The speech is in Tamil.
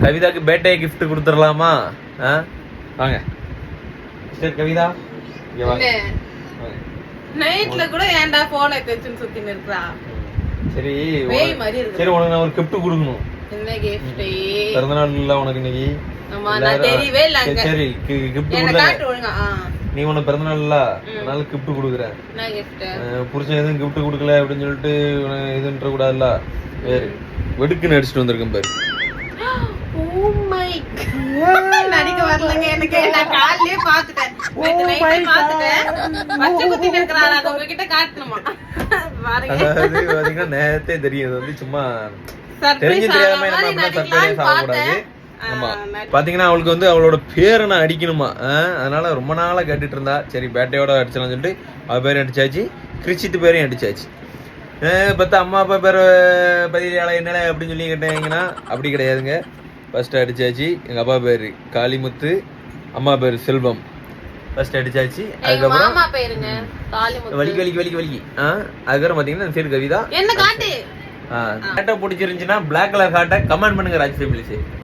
கவிதாக்கு பேட்டே கிஃப்ட் கொடுத்துடலாமா? வாங்க மிஸ்டர் கவிதா, இங்க வாங்க. நைட்ல கூட ஏன்டா போன் எடுத்துன்னு சுத்தி நிற்கிறா? சரி வேய் மாதிரி இருக்கு. சரி, உனக்கு நான் ஒரு கிஃப்ட் கொடுக்கணும். என்ன கிஃப்ட்? பிறந்த நாள் இல்ல உனக்கு இன்னைக்கு? ஆமா, நான் தெரியவே இல்லங்க. சரி கிஃப்ட் என்ன கொடுங்க. காட்டு ஒழுங்கா. நீ உனக்கு பிறந்த நாள் இல்ல, அதனால கிஃப்ட் கொடுக்குறேன். என்ன கிஃப்ட்? புருஷன் எதுவும் கிஃப்ட் கொடுக்கல அப்படின்னு சொல்லிட்டு இதுன்ற கூடாதுல்ல. வேறு வெடுக்குன்னு அடிச்சுட்டு வந்திருக்கேன் பாரு. ஓ மை காட், நடிக்க வரலங்க எனக்கு. நான் காலையிலே பாத்துட்டேன், நைட்டே பாத்துட்டேன். பச்சை குத்திட்டு இருக்கறாரா, உங்ககிட்ட காட்டணுமா? அதாவது பாத்தீங்கன்னா நேரத்தே தெரியும். இது வந்து சும்மா தெரிஞ்சு தெரியாம நம்ம சர்ப்ரைஸ் ஆகக்கூடாது. ஆமா, பாத்தீங்கன்னா அவளுக்கு வந்து அவளோட பேரை நான் அடிக்கணுமா, அதனால ரொம்ப நாளா கேட்டுட்டு இருந்தா. சரி பேட்டையோட அடிச்சலாம்னு சொல்லிட்டு அவ பேரையும் அடிச்சாச்சு, கிரிச்சித்து பேரையும் அடிச்சாச்சு. பார்த்தா அம்மா அப்பா பேர் பதிலாள என்னல அப்படின்னு சொல்லி கேட்டீங்கன்னா அப்படி கிடையாதுங்க. ஃபர்ஸ்ட் அடிச்சாச்சு. எங்க அப்பா பேரு காளிமுத்து, அம்மா பேரு செல்வம். ஃபர்ஸ்ட் அடிச்சாச்சு. அதுக்கப்புறம் மாமா பேருங்க காளிமுத்து. வலிக்கு வலிக்கு வலிக்கு வலிக்கு. அதுக்கப்புறம் பாத்தீங்கன்னா சரி கவிதா என்ன காட்டு. காட்ட பிடிச்சிருந்துச்சுன்னா பிளாக் கலர் காட்ட கமெண்ட் பண்ணுங்க ராஜ் ஃபேமிலிஸ்.